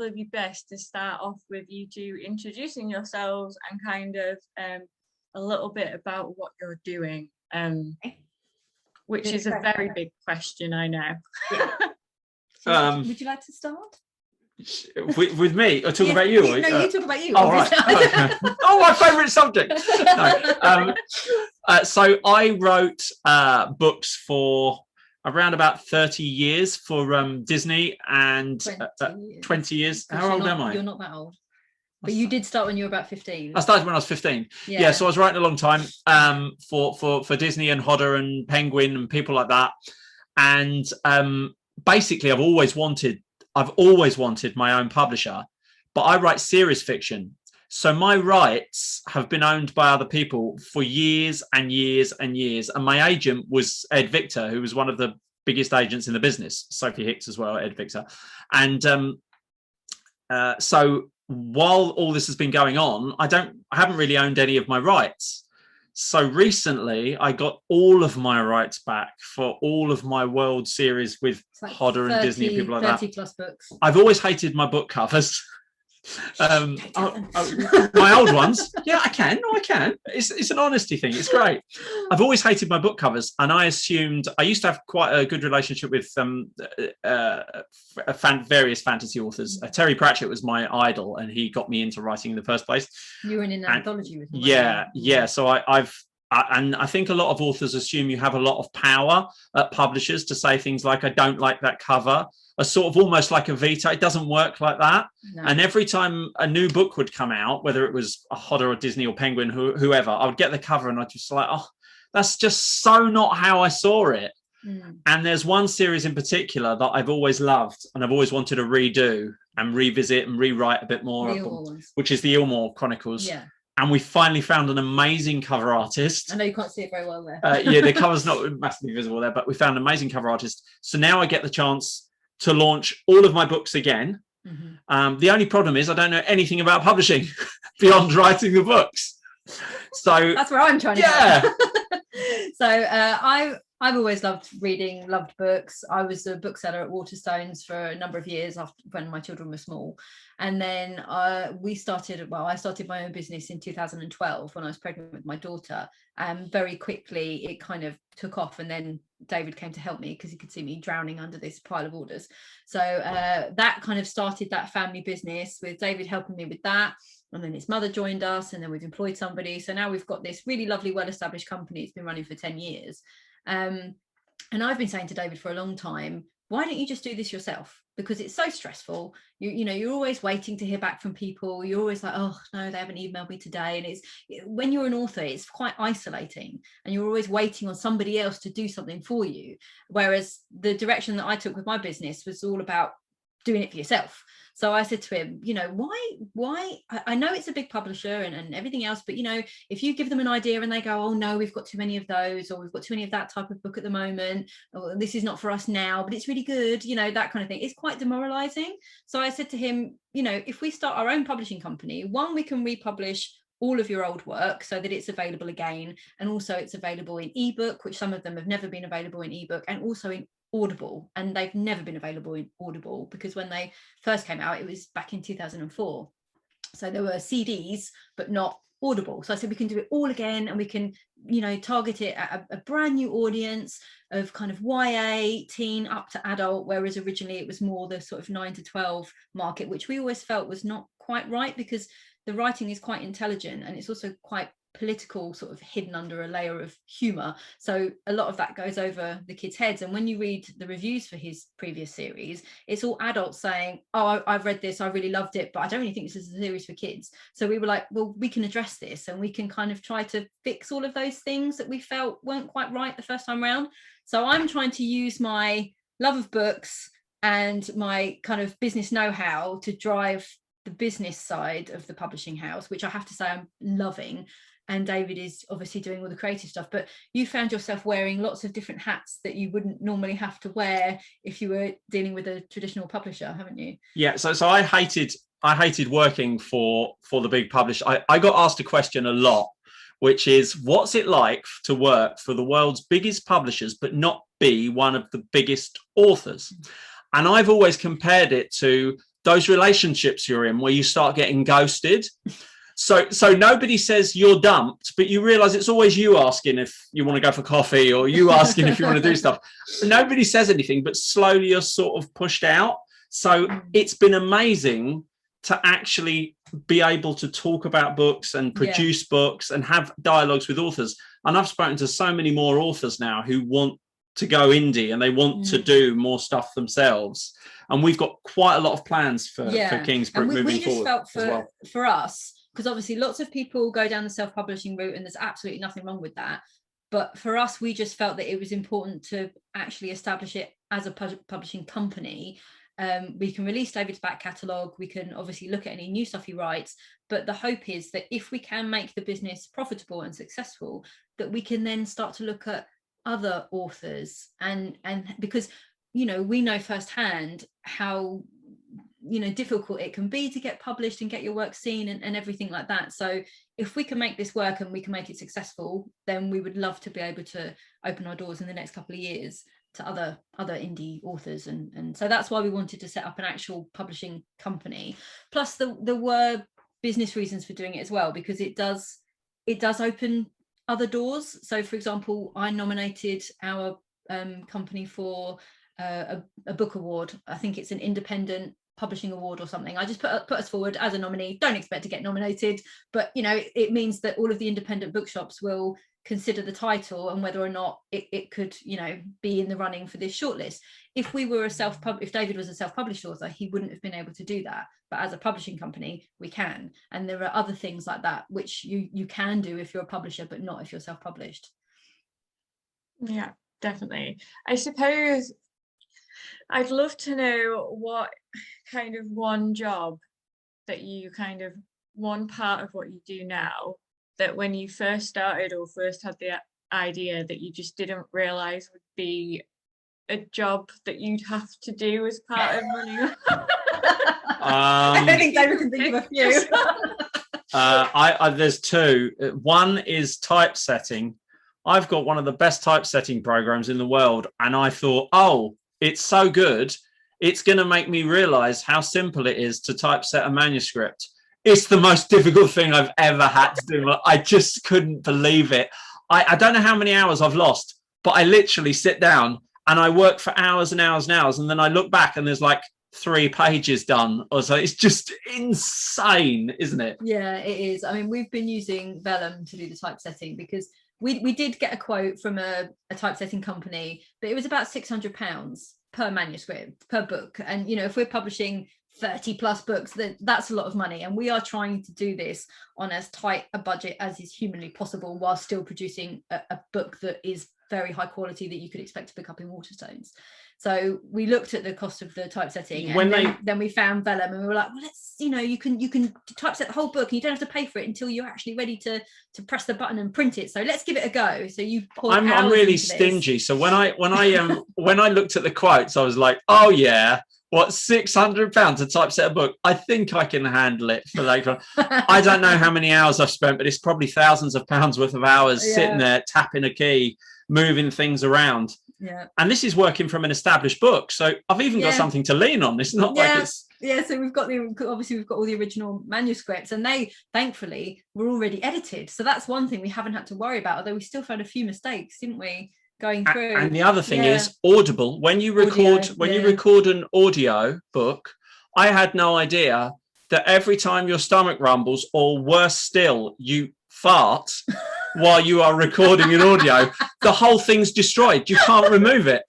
it'd be best to start off with you two introducing yourselves and kind of a little bit about what you're doing, which is a very big question, I know. Yeah. Would you like to start? With me, or talk about you? No, you talk about you. Oh, right. Okay. Oh, my favourite subject. No. So I wrote books for around about 30 years for Disney, and 20 years. How old am I? You're not that old. But you did start when you were about 15. I started when I was 15. Yeah, so I was writing a long time for Disney and Hodder and Penguin and people like that. And basically, I've always wanted my own publisher, but I write serious fiction. So my rights have been owned by other people for years and years and years. And my agent was Ed Victor, who was one of the biggest agents in the business. Sophie Hicks as well, Ed Victor. And so while all this has been going on, I haven't really owned any of my rights. So recently I got all of my rights back for all of my World Series with Hodder and Disney and people like that. 30 plus books. I've always hated my book covers. My old ones. Yeah, I can. It's an honesty thing. It's great. I've always hated my book covers, and I assumed I used to have quite a good relationship with various fantasy authors. Terry Pratchett was my idol, and he got me into writing in the first place. You were in an anthology with him. Yeah. So and I think a lot of authors assume you have a lot of power at publishers to say things like, I don't like that cover, a sort of almost like a veto. It doesn't work like that. No. And every time a new book would come out, whether it was a Hodder or Disney or Penguin, whoever, I would get the cover and I'd just like, oh, that's just so not how I saw it. Mm. And there's one series in particular that I've always loved and I've always wanted to redo and revisit and rewrite a bit more, which is the Illmore Chronicles. Yeah. And we finally found an amazing cover artist. I know you can't see it very well there. Yeah, the cover's not massively visible there, but we found an amazing cover artist. So now I get the chance to launch all of my books again. Mm-hmm. The only problem is I don't know anything about publishing beyond writing the books. So that's where I'm trying to go. So I've always loved reading, loved books. I was a bookseller at Waterstones for a number of years when my children were small. And then I started my own business in 2012 when I was pregnant with my daughter. And very quickly it kind of took off. And then David came to help me because he could see me drowning under this pile of orders. So that kind of started that family business with David helping me with that. And then his mother joined us, and then we've employed somebody. So now we've got this really lovely, well-established company. It's been running for 10 years. And I've been saying to David for a long time, why don't you just do this yourself? Because it's so stressful. You're always waiting to hear back from people. You're always like, oh no, they haven't emailed me today. And when you're an author, it's quite isolating, and you're always waiting on somebody else to do something for you. Whereas the direction that I took with my business was all about doing it for yourself. So I said to him, why? I know it's a big publisher and everything else, but if you give them an idea and they go, oh no, we've got too many of those, or we've got too many of that type of book at the moment, or this is not for us now, but it's really good, that kind of thing. It's quite demoralizing. So I said to him, if we start our own publishing company, one, we can republish all of your old work so that it's available again, and also it's available in ebook, which some of them have never been available in ebook, and also in Audible, and they've never been available in Audible because when they first came out, it was back in 2004. So there were CDs, but not Audible. So I said we can do it all again, and we can, target it at a brand new audience of kind of YA, teen up to adult, whereas originally it was more the sort of 9 to 12 market, which we always felt was not quite right because the writing is quite intelligent and it's also quite political, sort of hidden under a layer of humor. So a lot of that goes over the kids' heads. And when you read the reviews for his previous series, it's all adults saying, oh, I've read this, I really loved it, but I don't really think this is a series for kids. So we were like, well, we can address this and we can kind of try to fix all of those things that we felt weren't quite right the first time around. So I'm trying to use my love of books and my kind of business know-how to drive the business side of the publishing house, which I have to say I'm loving. And David is obviously doing all the creative stuff, but you found yourself wearing lots of different hats that you wouldn't normally have to wear if you were dealing with a traditional publisher, haven't you? Yeah, so I hated working for the big publisher. I got asked a question a lot, which is, what's it like to work for the world's biggest publishers but not be one of the biggest authors? And I've always compared it to those relationships you're in where you start getting ghosted. So nobody says you're dumped, but you realize it's always you asking if you want to go for coffee, or you asking if you want to do stuff. Nobody says anything, but slowly you're sort of pushed out. So it's been amazing to actually be able to talk about books and produce books and have dialogues with authors. And I've spoken to so many more authors now who want to go indie and they want to do more stuff themselves. And we've got quite a lot of plans for Kingsbrook moving forward. For us, because obviously lots of people go down the self-publishing route and there's absolutely nothing wrong with that. But for us, we just felt that it was important to actually establish it as a publishing company. We can release David's back catalogue. We can obviously look at any new stuff he writes. But the hope is that if we can make the business profitable and successful, that we can then start to look at other authors. And because, you know, we know firsthand how, you know, difficult it can be to get published and get your work seen and everything like that. So if we can make this work and we can make it successful, then we would love to be able to open our doors in the next couple of years to other indie authors. And so that's why we wanted to set up an actual publishing company. Plus there were business reasons for doing it as well, because it does open other doors. So for example, I nominated our company for a book award. I think it's an independent publishing award or something. I just put us forward as a nominee. Don't expect to get nominated, but you know, it means that all of the independent bookshops will consider the title and whether or not it could, you know, be in the running for this shortlist. If we were if David was a self-published author, he wouldn't have been able to do that. But as a publishing company, we can. And there are other things like that which you can do if you're a publisher, but not if you're self-published. Yeah, definitely. I suppose I'd love to know what kind of one job that you kind of, one part of what you do now that when you first started or first had the idea that you just didn't realize would be a job that you'd have to do as part of running. I don't think David can think of a few. There's two. One is typesetting. I've got one of the best typesetting programs in the world, and I thought, oh, it's so good, it's going to make me realize how simple it is to typeset a manuscript. It's the most difficult thing I've ever had to do. I just couldn't believe it. I don't know how many hours I've lost, but I literally sit down and I work for hours and hours and hours, and then I look back and there's like 3 pages done or so. It's just insane, isn't it? Yeah, it is. I mean, we've been using Vellum to do the typesetting because we did get a quote from a typesetting company, but it was about £600 per manuscript, per book. And, you know, if we're publishing 30 plus books, that's a lot of money. And we are trying to do this on as tight a budget as is humanly possible while still producing a book that is very high quality that you could expect to pick up in Waterstones. So we looked at the cost of the typesetting, and then we found Vellum, and we were like, well, let's, you know, you can typeset the whole book and you don't have to pay for it until you're actually ready to press the button and print it. So let's give it a go. So you I'm really stingy. So when I looked at the quotes, I was like, oh yeah, what, £600 to typeset a book? I think I can handle it for later on. I don't know how many hours I've spent, but it's probably thousands of pounds worth of hours sitting there tapping a key, moving things around. Yeah. And this is working from an established book, so I've even got something to lean on. It's not like it's so we've got all the original manuscripts, and they thankfully were already edited, so that's one thing we haven't had to worry about, although we still found a few mistakes, didn't we, going through. And the other thing is Audible. When you record you record an audio book, I had no idea that every time your stomach rumbles, or worse still, you fart while you are recording an audio, the whole thing's destroyed. You can't remove it.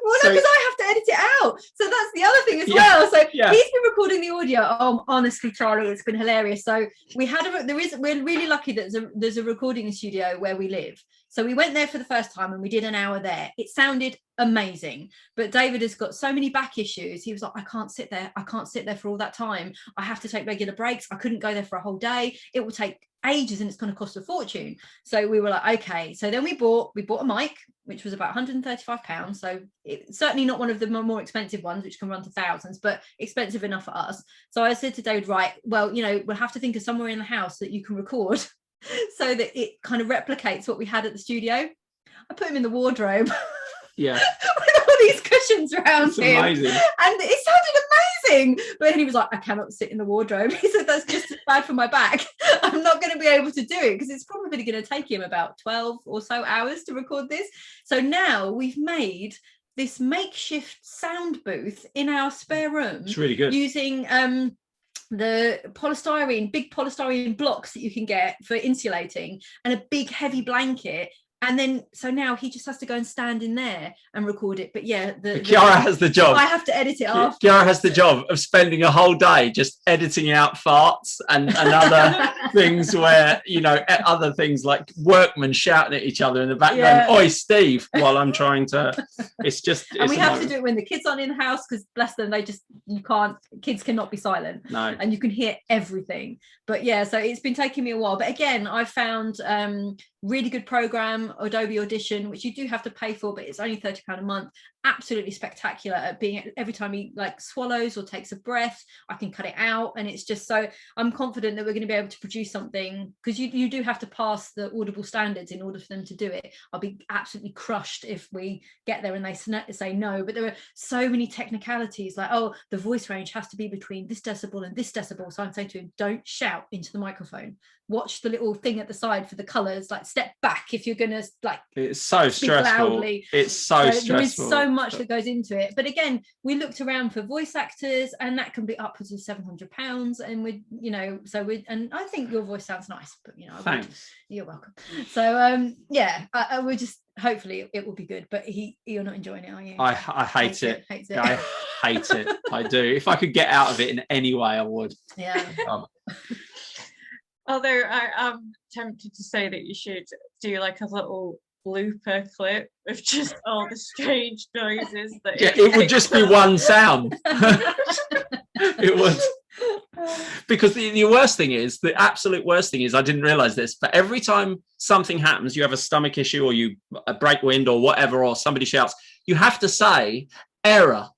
Well, no, because I have to edit it out. So that's the other thing as well. So he's been recording the audio. Oh, honestly, Charlie, it's been hilarious. So we're really lucky that there's a recording studio where we live. So we went there for the first time and we did an hour there. It sounded amazing, but David has got so many back issues. He was like, I can't sit there for all that time. I have to take regular breaks. I couldn't go there for a whole day. It will take ages and it's going to cost a fortune. So we were like, okay. So then we bought a mic, which was about £135. So it's certainly not one of the more expensive ones, which can run to thousands, but expensive enough for us. So I said to David, right, well, you know, we'll have to think of somewhere in the house that you can record so that it kind of replicates what we had at the studio. I put him in the wardrobe. Yeah. With all these cushions around him. Amazing. And it sounded thing. But then he was like, I cannot sit in the wardrobe. He said, that's just as bad for my back. I'm not going to be able to do it because it's probably going to take him about 12 or so hours to record this. So now we've made this makeshift sound booth in our spare room. It's really good. Using the big polystyrene blocks that you can get for insulating, and a big heavy blanket. And then, so now he just has to go and stand in there and record it. But yeah, Chiara has the job. I have to edit it after. Chiara has the job of spending a whole day just editing out farts and other things where, you know, other things like workmen shouting at each other in the background. Oi, Steve, while I'm trying to, it's just. And we have to do it when the kids aren't in the house because bless them, kids cannot be silent. No. And you can hear everything. But yeah, so it's been taking me a while. But again, I found really good program, Adobe Audition, which you do have to pay for, but it's only £30 a month. Absolutely spectacular at being, every time he like swallows or takes a breath, I can cut it out. And it's just, so I'm confident that we're going to be able to produce something, because you do have to pass the Audible standards in order for them to do it. I'll be absolutely crushed if we get there and they say no. But there are so many technicalities, like, oh, the voice range has to be between this decibel and this decibel. So I'm saying to him, don't shout into the microphone. Watch the little thing at the side for the colors, like step back if you're gonna like. It's so stressful. Loudly. It's so stressful. There is so much that goes into it. But again, we looked around for voice actors, and that can be upwards of £700. And and I think your voice sounds nice, but you know, thanks. You're welcome. So I would just, hopefully it will be good. But you're not enjoying it, are you? I hate it. I hate it. I do. If I could get out of it in any way, I would. Yeah. Although I'm tempted to say that you should do like a little blooper clip of just all the strange noises that it would just be one sound. It would. Because the worst thing is, the absolute worst thing is, I didn't realize this, but every time something happens, you have a stomach issue or you break wind or whatever, or somebody shouts, you have to say error,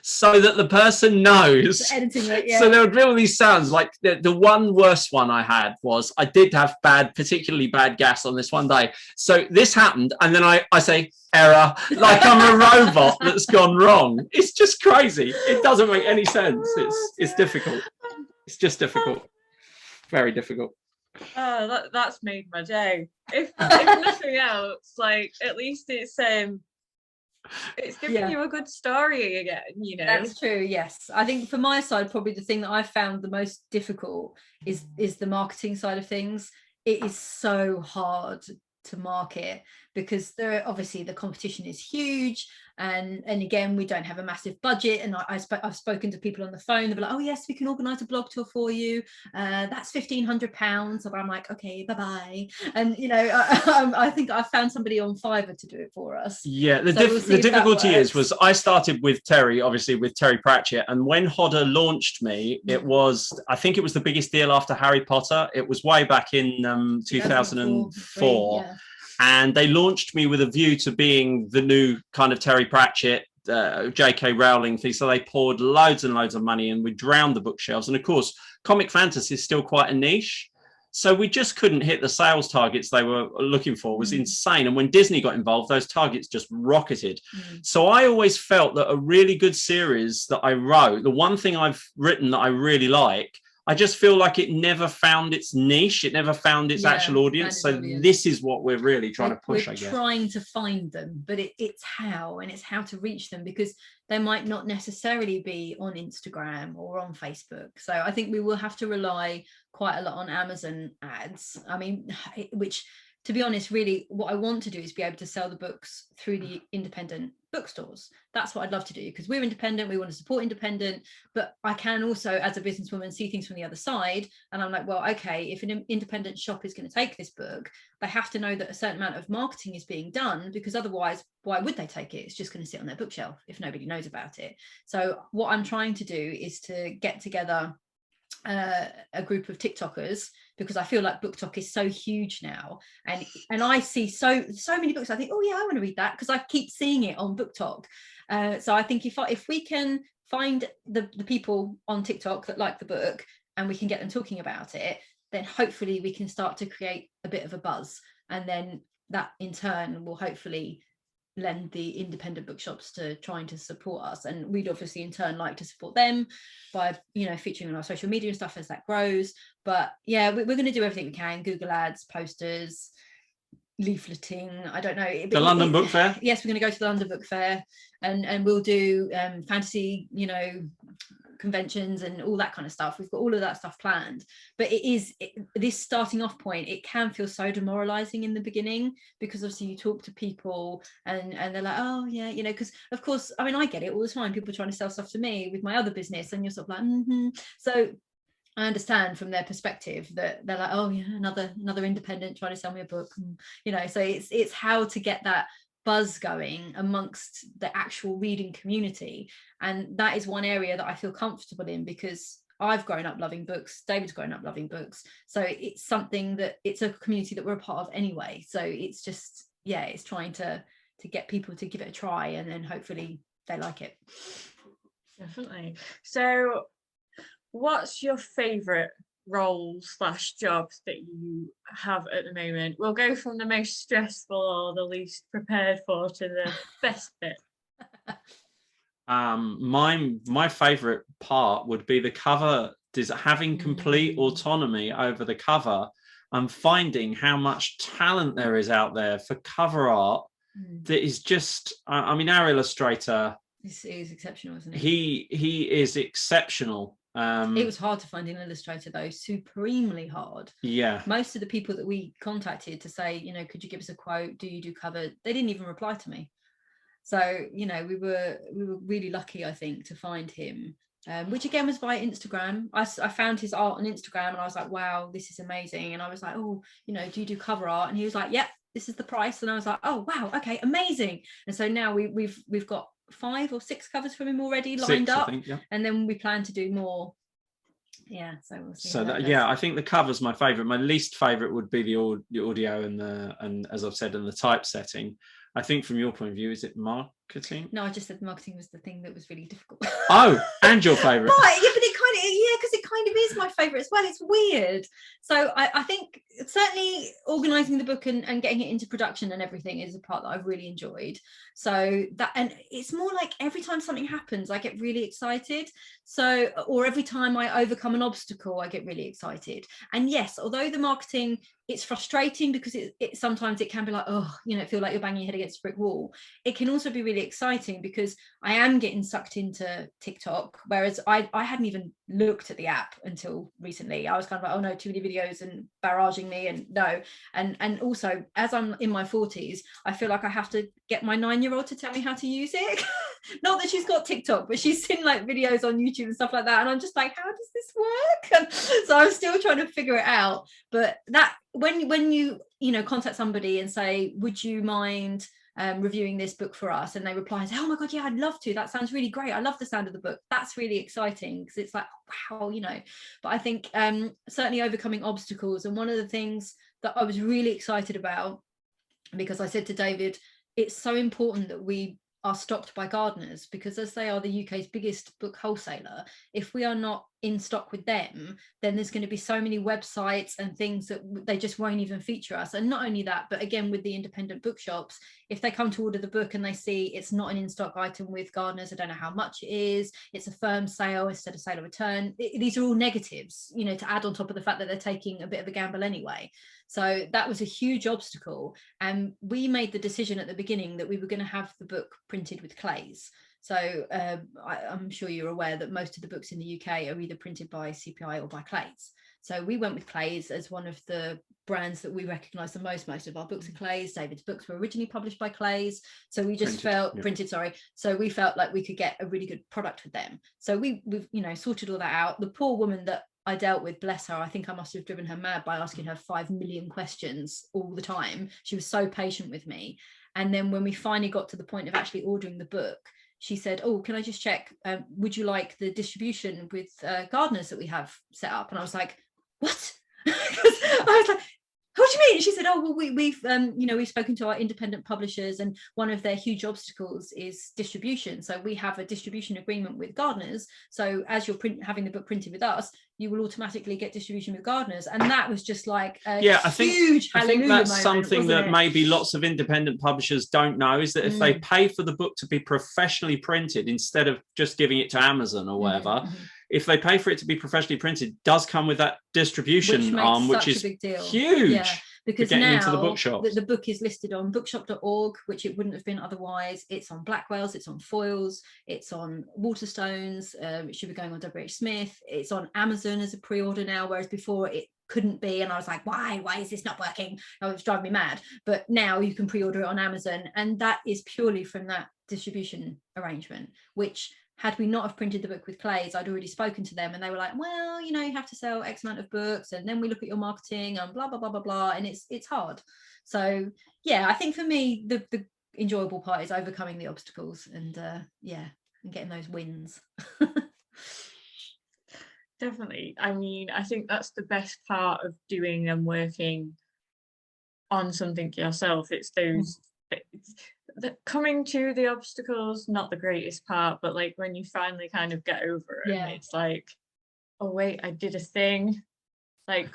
so that the person knows. So there would be all these sounds. Like the one worst one I had was, I did have particularly bad gas on this one day. So this happened, and then I say error, like I'm a robot that's gone wrong. It's just crazy. It doesn't make any sense. It's difficult. It's just difficult. Very difficult. Oh, that's made my day. If nothing else, like at least it's giving you a good story again, you know. That's true. Yes, I think for my side, probably the thing that I found the most difficult is the marketing side of things. It is so hard to market because obviously the competition is huge, and again, we don't have a massive budget. And I've spoken to people on the phone. They're like, oh yes, we can organise a blog tour for you. That's £1,500. So I'm like, okay, bye bye. And you know, I think I found somebody on Fiverr to do it for us. Yeah, the difficulty was I started with Terry, obviously with Terry Pratchett, and when Hodder launched me, I think it was the biggest deal after Harry Potter. It was way back in 2004. Yeah. And they launched me with a view to being the new kind of Terry Pratchett, J.K. Rowling thing. So they poured loads and loads of money, and we drowned the bookshelves. And of course, comic fantasy is still quite a niche. So we just couldn't hit the sales targets they were looking for. It was insane. And when Disney got involved, those targets just rocketed. So I always felt that a really good series that I wrote, the one thing I've written that I really like, I just feel like it never found its niche. It never found its actual audience. So this is what we're really trying to push, I guess. We're trying to find them, but it's how to reach them, because they might not necessarily be on Instagram or on Facebook. So I think we will have to rely quite a lot on Amazon ads. I mean, which, to be honest, really what I want to do is be able to sell the books through the independent bookstores. That's what I'd love to do, because we're independent, we want to support independent, but I can also, as a businesswoman, see things from the other side. And I'm like, well, okay, if an independent shop is going to take this book, they have to know that a certain amount of marketing is being done, because otherwise, why would they take it? It's just going to sit on their bookshelf if nobody knows about it. So what I'm trying to do is to get together a group of TikTokers, because I feel like BookTok is so huge now, and I see so many books. I think, oh yeah, I want to read that, because I keep seeing it on BookTok. So I think if we can find the people on TikTok that like the book, and we can get them talking about it, then hopefully we can start to create a bit of a buzz, and then that in turn will hopefully lend the independent bookshops to trying to support us, and we'd obviously in turn like to support them by, you know, featuring on our social media and stuff as that grows. But yeah, we're going to do everything we can: Google ads, posters, leafleting, I don't know, the London Book Fair. Yes, we're going to go to the London Book Fair, and we'll do fantasy, you know, conventions and all that kind of stuff. We've got all of that stuff planned, but this starting off point, it can feel so demoralizing in the beginning, because obviously you talk to people and they're like, oh yeah, you know, because of course, I mean, I get it all the time, people trying to sell stuff to me with my other business, and you're sort of like so I understand from their perspective that they're like, oh yeah, another independent trying to sell me a book, and, you know, so it's how to get that buzz going amongst the actual reading community. And that is one area that I feel comfortable in, because I've grown up loving books, David's grown up loving books, so it's something that it's a community that we're a part of anyway. So it's just, yeah, it's trying to get people to give it a try, and then hopefully they like it. Definitely. So what's your favorite role/jobs that you have at the moment? We'll go from the most stressful or the least prepared for to the best bit. My favorite part would be the cover, having complete autonomy over the cover, and finding how much talent there is out there for cover art that is just, I mean, our illustrator, he's exceptional, isn't he? He is exceptional. It was hard to find an illustrator, though, supremely hard. Yeah. Most of the people that we contacted to say, you know, could you give us a quote? Do you do cover? They didn't even reply to me. So, you know, we were really lucky, I think, to find him, which again was via Instagram. I found his art on Instagram, and I was like, wow, this is amazing. And I was like, oh, you know, do you do cover art? And he was like, yep, this is the price. And I was like, oh wow, okay, amazing. And so now we've got 5 or 6 covers from him already lined up, I think, yeah. And then we plan to do more. Yeah, so we'll see. So I think the cover's my favorite. My least favorite would be the audio and as I've said, in the typesetting. I think from your point of view, is it marketing? No, I just said marketing was the thing that was really difficult. Oh, and your favorite. But yeah, but because it kind of is my favorite as well. It's weird. So I think certainly organising the book and getting it into production and everything is a part that I've really enjoyed. So that, and it's more like every time something happens, I get really excited. So, or every time I overcome an obstacle, I get really excited. And yes, although the marketing, it's frustrating because it sometimes it can be like, oh, you know, feel like you're banging your head against a brick wall. It can also be really exciting because I am getting sucked into TikTok, whereas I hadn't even looked at the app until recently. I was kind of like, oh no, too many videos and barraging me, and no. And also, as I'm in my 40s, I feel like I have to get my 9-year-old to tell me how to use it. Not that she's got TikTok, but she's seen like videos on YouTube and stuff like that, and I'm just like, how does this work? And so I'm still trying to figure it out. But that when you know, contact somebody and say, would you mind reviewing this book for us, and they reply and say, oh my god, yeah, I'd love to, that sounds really great, I love the sound of the book, that's really exciting, because it's like, wow, you know. But I think certainly overcoming obstacles, and one of the things that I was really excited about, because I said to David, it's so important that we are stocked by gardeners, because as they are the UK's biggest book wholesaler, if we are not in stock with them, then there's going to be so many websites and things that they just won't even feature us. And not only that, but again, with the independent bookshops, if they come to order the book and they see it's not an in-stock item with gardeners, I don't know how much it is, it's a firm sale instead of sale or return, these are all negatives, you know, to add on top of the fact that they're taking a bit of a gamble anyway. So that was a huge obstacle, and we made the decision at the beginning that we were going to have the book printed with clays. So I'm sure you're aware that most of the books in the UK are either printed by CPI or by clays. So we went with clays as one of the brands that we recognise the most. Most of our books are clays. David's books were originally published by clays. So we just printed. So we felt like we could get a really good product with them. So we've you know, sorted all that out. The poor woman that I dealt with, bless her, I think I must have driven her mad by asking her 5 million questions all the time. She was so patient with me. And then when we finally got to the point of actually ordering the book, she said, oh, can I just check, would you like the distribution with gardeners that we have set up? And I was like, what? I was like, what do you mean? She said, oh, well, we've we've spoken to our independent publishers, and one of their huge obstacles is distribution. So we have a distribution agreement with Gardeners. So as you're having the book printed with us, you will automatically get distribution with Gardeners. And that was just like a huge I think that's moment, something that maybe lots of independent publishers don't know, is that if they pay for the book to be professionally printed instead of just giving it to Amazon or whatever, if they pay for it to be professionally printed, does come with that distribution arm, which is huge. Yeah, because getting now into the bookshops. The book is listed on bookshop.org, which it wouldn't have been otherwise. It's on Blackwell's, it's on Foyle's, it's on Waterstones, it should be going on WH Smith, it's on Amazon as a pre-order now, whereas before it couldn't be, and I was like, why is this not working? Oh, it's driving me mad. But now you can pre-order it on Amazon, and that is purely from that distribution arrangement, which, had we not have printed the book with Clays, I'd already spoken to them, and they were like, well, you have to sell X amount of books, and then we look at your marketing and blah blah blah blah blah, and it's hard. So yeah, I think for me the enjoyable part is overcoming the obstacles and and getting those wins. Definitely. I mean, I think that's the best part of doing and working on something yourself. It's those coming to the obstacles, not the greatest part, but like when you finally kind of get over it, it's like, oh wait, I did a thing, like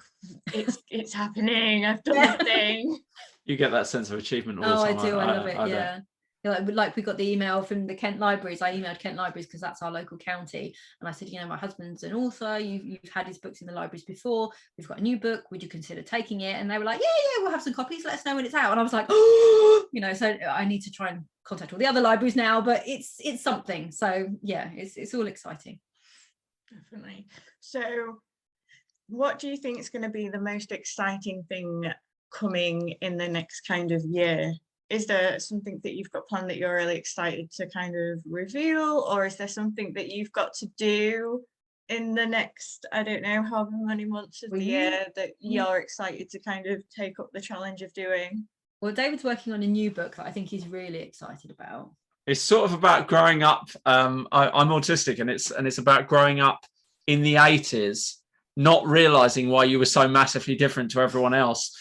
it's happening, I've done the thing. You get that sense of achievement all the time. I do. I love it. Like we got the email from the Kent Libraries. I emailed Kent Libraries because that's our local county, and I said, my husband's an author, you've had his books in the libraries before, we've got a new book, would you consider taking it? And they were like, yeah, we'll have some copies, let us know when it's out. And I was like, oh, so I need to try and contact all the other libraries now, but it's something. So yeah, it's all exciting. Definitely. So what do you think is going to be the most exciting thing coming in the next kind of year? Is there something that you've got planned that you're really excited to kind of reveal, or is there something that you've got to do in the next, I don't know, however many months of the year that you're excited to kind of take up the challenge of doing? Well, David's working on a new book that I think he's really excited about. It's sort of about growing up. I'm autistic, and it's about growing up in the 80s, not realizing why you were so massively different to everyone else,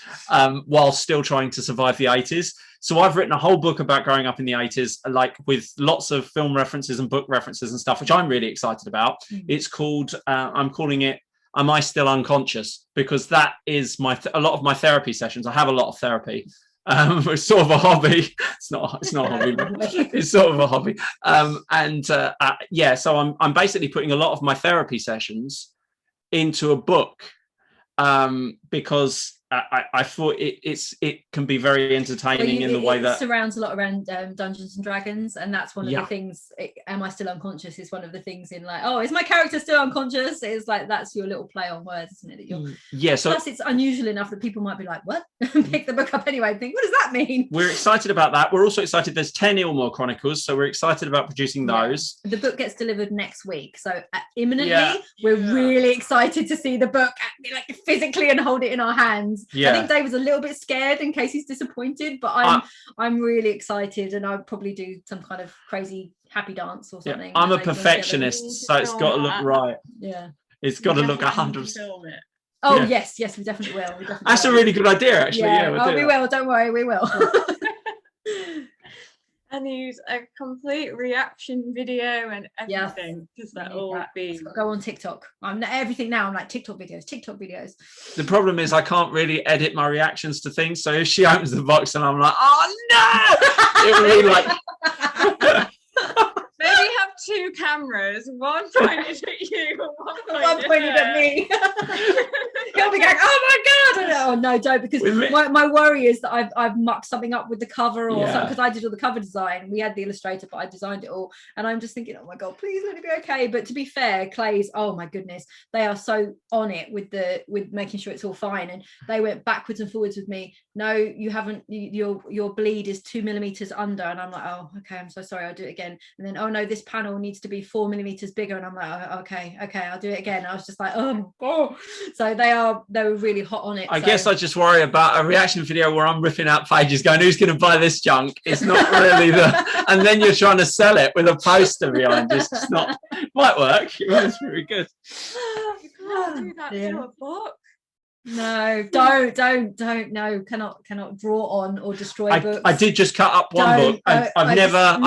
while still trying to survive the 80s. So I've written a whole book about growing up in the 80s, like with lots of film references and book references and stuff, which I'm really excited about. It's called, I'm calling it, Am I Still Unconscious? Because that is a lot of my therapy sessions. I have a lot of therapy. It's sort of a hobby. It's not a hobby, but it's sort of a hobby. So I'm basically putting a lot of my therapy sessions into a book, because I thought it can be very entertaining in the way that it surrounds a lot around Dungeons and Dragons, and that's one of the things. Am I still unconscious? Is one of the things in like, oh, is my character still unconscious? It's like that's your little play on words, isn't it? That so plus it's unusual enough that people might be like, what? Pick the book up anyway and think, what does that mean? We're excited about that. We're also excited. There's 10 Illmore Chronicles, so we're excited about producing those. The book gets delivered next week, so imminently we're really excited to see the book like physically and hold it in our hands. I think David's a little bit scared in case he's disappointed, but I'm really excited, and I'll probably do some kind of crazy happy dance or something. I'm a perfectionist, so it's got to look right. It's got to look 100%. Oh yes, we definitely will. That's a really good idea, actually. We will. Don't worry, we will. And use a complete reaction video and everything, because that will be go on TikTok. I'm everything now. I'm like TikTok videos. The problem is I can't really edit my reactions to things. So if she opens the box and I'm like, oh no, it will be like. Maybe have two cameras, one pointed at you and one pointed at me. He'll be going, oh my god! Oh no, don't, because my worry is that I've mucked something up with the cover or something, because I did all the cover design. We had the illustrator, but I designed it all, and I'm just thinking, oh my god, please let it be okay. But to be fair, Clay's, oh my goodness, they are so on it with making sure it's all fine, and they went backwards and forwards with me. No, you haven't. Your bleed is 2 millimeters under, and I'm like, oh okay, I'm so sorry, I'll do it again. And then, oh no, this panel needs to be 4 millimeters bigger, and I'm like, oh, okay, I'll do it again. I was just like, oh. So they were really hot on it. I guess I just worry about a reaction video where I'm ripping out pages going, who's going to buy this junk? It's not really and then you're trying to sell it with a poster behind. It's not, might work. It was really good. You can't do that to a book. No, don't. No, cannot draw on or destroy books. I did just cut up one book. I've never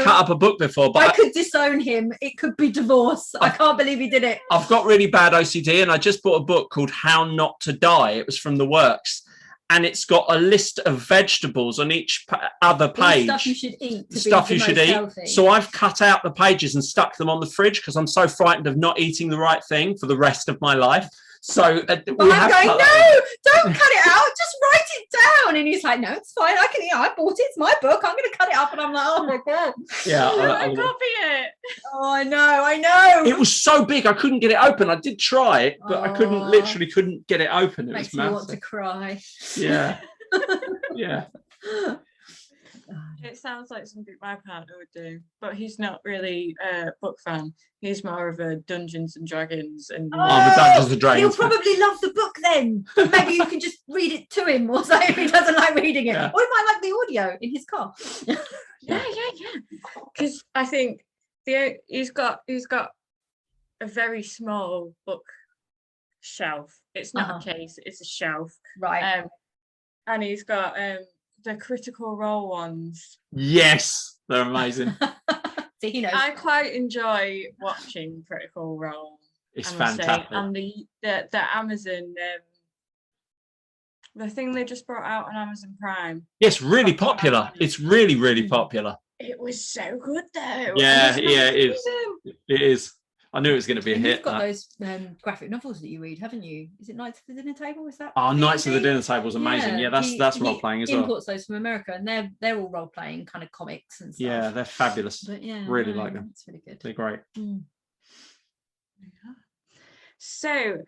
cut up a book before. But I could disown him. It could be divorce. I can't believe he did it. I've got really bad OCD, and I just bought a book called How Not to Die. It was from the Works. And it's got a list of vegetables on each other page. Stuff you should eat. Stuff you should eat. Healthy. So I've cut out the pages and stuck them on the fridge because I'm so frightened of not eating the right thing for the rest of my life. So I'm going, no, don't cut it out. Just write it down. And he's like, no, it's fine. I can eat. I bought it. It's my book. I'm going to cut it up. And I'm like, oh my God. Yeah, I copy it. Oh, I know. It was so big. I couldn't get it open. I did try it, but I literally couldn't get it open. It makes was massive. Me want to cry. Yeah. Yeah. It sounds like something my partner would do, but he's not really a book fan. He's more of a Dungeons and Dragons and the Dungeons and Dragons. He'll probably love the book then. Maybe you can just read it to him or something if he doesn't like reading it. Yeah. Or he might like the audio in his car. Yeah. Because I think he's got a very small book shelf. It's not a case, it's a shelf. Right. And he's got the Critical Role ones. Yes, they're amazing. See, he knows. I quite enjoy watching Critical Role. It's fantastic. And the Amazon, the thing they just brought out on Amazon Prime. Yes, really popular. It's really, really popular. It was so good though. Yeah, it is. It is. I knew it was going to be a hit. You've got those graphic novels that you read, haven't you? Is it Knights of the Dinner Table? Is that? Oh, Knights of the Dinner Table is amazing. Yeah, that's role playing as well. He imports those from America, and they're all role playing kind of comics and stuff. Yeah, they're fabulous. But yeah, really like them. It's really good. They're great. So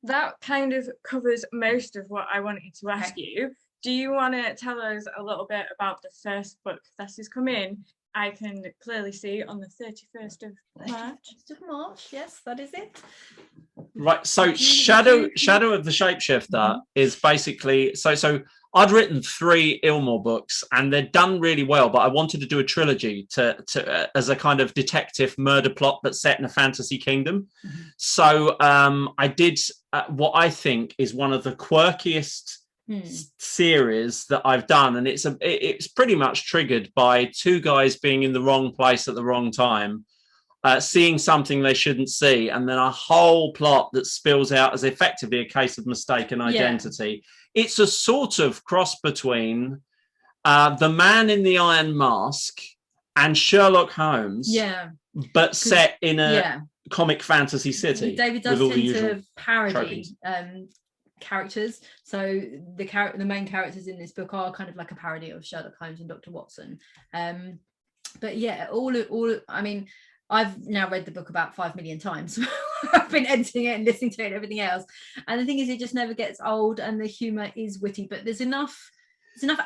that kind of covers most of what I wanted to ask you. Do you want to tell us a little bit about the first book that has come in? I can clearly see on the 31st of March. 31st of March, yes, that is it. Right, so Shadow of the Shapeshifter is basically so I'd written 3 Illmore books and they're done really well, but I wanted to do a trilogy to as a kind of detective murder plot but set in a fantasy kingdom. So I did what I think is one of the quirkiest series that I've done, and it's pretty much triggered by 2 guys being in the wrong place at the wrong time, seeing something they shouldn't see, and then a whole plot that spills out as effectively a case of mistaken identity. It's a sort of cross between The Man in the Iron Mask and Sherlock Holmes, but set in a comic fantasy city. David does tend to parody characters, so the main characters in this book are kind of like a parody of Sherlock Holmes and Dr. Watson, but yeah, all I mean, I've now read the book about 5 million times. I've been editing it and listening to it and everything else, and the thing is, it just never gets old, and the humor is witty, but there's enough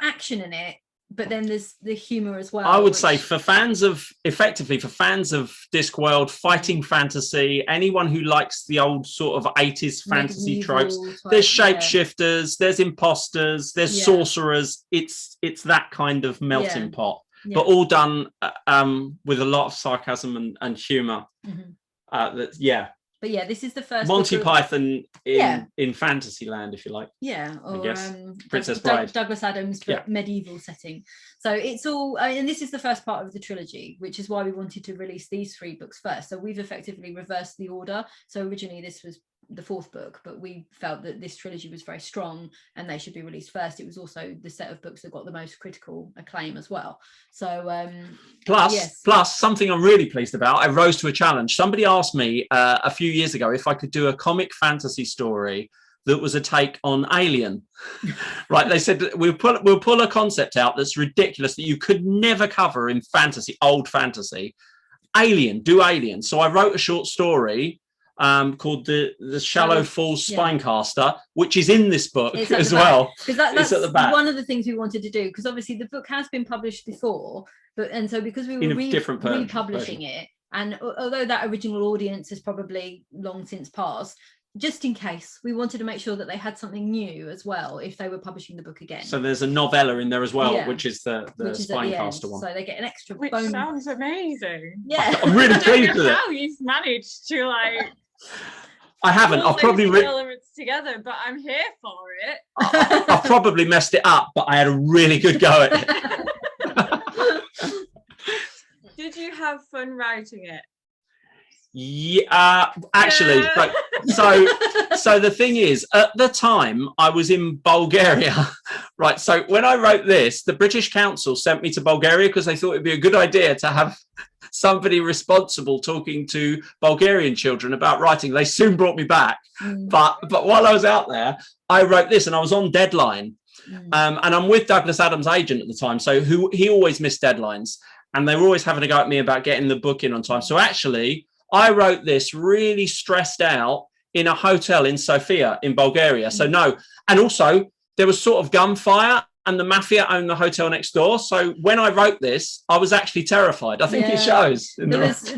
action in it, but then there's the humor as well. I would say for fans of Discworld, fighting fantasy, anyone who likes the old sort of 80s fantasy tropes, there's shapeshifters, there's imposters, there's sorcerers. It's that kind of melting pot, but all done with a lot of sarcasm and humor. But yeah, this is the first Monty Python in Fantasyland, if you like. Yeah, or Princess Bride. Douglas Adams, but medieval setting. So it's all, and this is the first part of the trilogy, which is why we wanted to release these 3 books first. So we've effectively reversed the order. So originally this was the 4th book, but we felt that this trilogy was very strong and they should be released first. It was also the set of books that got the most critical acclaim as well. So plus something I'm really pleased about, I rose to a challenge. Somebody asked me a few years ago if I could do a comic fantasy story that was a take on Alien. Right, they said we'll pull a concept out that's ridiculous that you could never cover in fantasy, old fantasy. Alien. So I wrote a short story called the Shallow Falls Spinecaster, which is in this book as well. Because that's at the back. One of the things we wanted to do, because obviously the book has been published before, and so because we were republishing it, and although that original audience has probably long since passed, just in case, we wanted to make sure that they had something new as well if they were publishing the book again. So there's a novella in there as well, which is the Spinecaster one. So they get an extra bonus. Which sounds amazing. Yeah. I'm really pleased with it. How you've managed to I haven't. I've probably elements together, but I'm here for it. I've probably messed it up, but I had a really good go at it. Did you have fun writing it? Yeah, actually, so the thing is, at the time I was in Bulgaria, right? So when I wrote this, the British Council sent me to Bulgaria because they thought it'd be a good idea to have somebody responsible talking to Bulgarian children about writing. They soon brought me back, but while I was out there, I wrote this, and I was on deadline. And I'm with Douglas Adams' agent at the time, so he always missed deadlines, and they were always having a go at me about getting the book in on time. So actually, I wrote this really stressed out in a hotel in Sofia in Bulgaria. So no, and also there was sort of gunfire, and the mafia owned the hotel next door. So when I wrote this, I was actually terrified. I think it shows. There was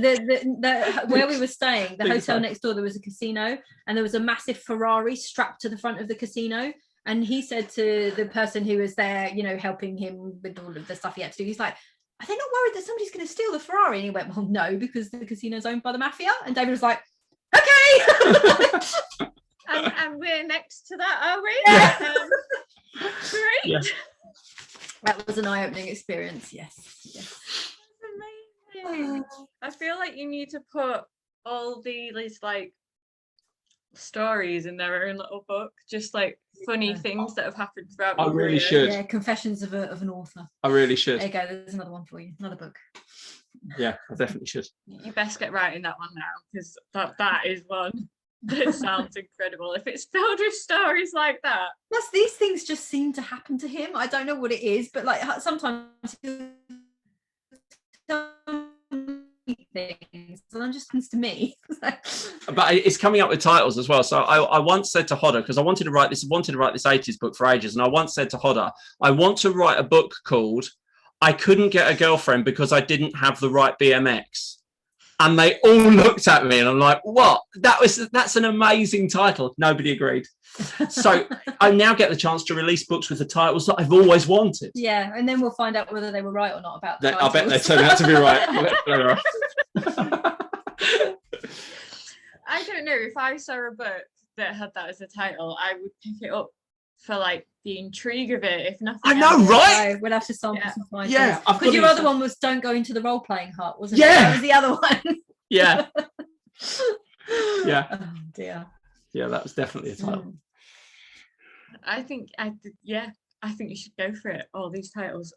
where we were staying, the hotel next door, there was a casino, and there was a massive Ferrari strapped to the front of the casino. And he said to the person who was there, you know, helping him with all of the stuff he had to do, he's like, are they not worried that somebody's going to steal the Ferrari? And he went, well, no, because the casino's owned by the mafia. And David was like, okay. and we're next to that, are we? Yeah. Great. Yeah. That was an eye-opening experience. Yes. That's amazing. I feel like you need to put all these like stories in their own little book, just like funny things that have happened throughout. I really should. Yeah, Confessions of an Author. I really should. There you go. There's another one for you. Another book. Yeah, I definitely should. You best get writing that one now, because that is one that sounds incredible. If it's filled with stories like that. Plus, these things just seem to happen to him. I don't know what it is, but like sometimes things and just comes to me. But it's coming up with titles as well. So I once said to Hodder, because I wanted to write this 80s book for ages, and I once said to Hodder, I want to write a book called I Couldn't Get a Girlfriend Because I Didn't Have the Right BMX. And they all looked at me, and I'm like, what? That's an amazing title. Nobody agreed. So I now get the chance to release books with the titles that I've always wanted. Yeah, and then we'll find out whether they were right or not about the I bet they turned out to be right. I don't know, if I saw a book that had that as a title, I would pick it up for like the intrigue of it, if nothing I know, else. right? So we'll have to sample some titles. Yeah, because your other one was Don't Go Into the Role-Playing Hut, wasn't it? Yeah, that was the other one. Yeah. Yeah. Oh dear. Yeah, that was definitely a title. I think you should go for it. All these titles,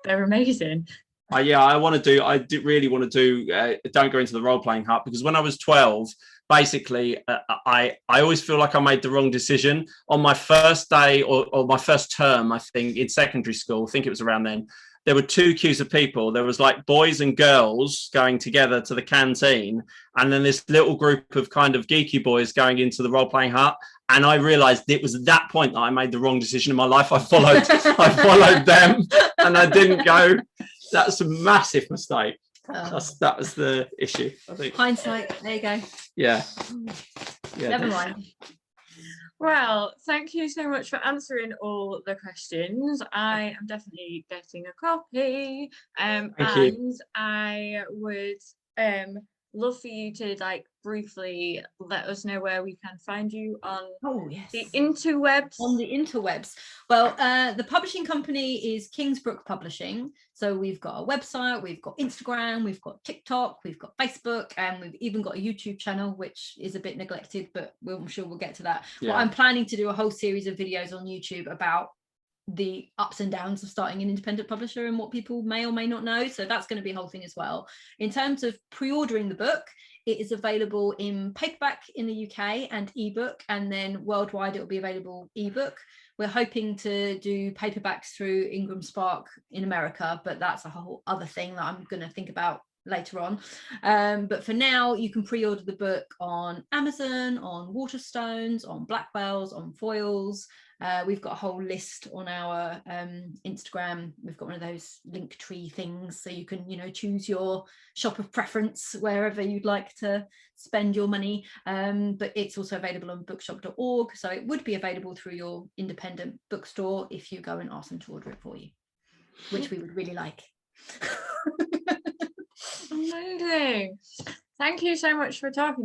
they're amazing. I really want to do Don't Go Into the Role-Playing Hut, because when I was 12, basically I always feel like I made the wrong decision on my first day or my first term, I think, in secondary school. I think it was around then. There were two queues of people. There was like boys and girls going together to the canteen, and then this little group of kind of geeky boys going into the role-playing hut. And I realized it was at that point that I made the wrong decision in my life. I followed them, and I didn't go. That's a massive mistake. That was the issue, I think. Hindsight, there you go. Yeah. Never mind. Well, thank you so much for answering all the questions. I am definitely getting a copy. And I would love for you to briefly let us know where we can find you on the interwebs. On the interwebs. Well, the publishing company is Kingsbrook Publishing. So we've got a website, we've got Instagram, we've got TikTok, we've got Facebook, and we've even got a YouTube channel, which is a bit neglected, but I'm sure we'll get to that. Yeah. Well, I'm planning to do a whole series of videos on YouTube about the ups and downs of starting an independent publisher and what people may or may not know. So that's going to be a whole thing as well. In terms of pre-ordering the book, it is available in paperback in the UK and ebook, and then worldwide it will be available ebook. We're hoping to do paperbacks through Ingram Spark in America, but that's a whole other thing that I'm going to think about later on. But for now, you can pre-order the book on Amazon, on Waterstones, on Blackwells, on Foils. We've got a whole list on our Instagram. We've got one of those link tree things, so you can, choose your shop of preference wherever you'd like to spend your money. But it's also available on bookshop.org, so it would be available through your independent bookstore if you go and ask them to order it for you, which we would really like. Amazing. Thank you so much for talking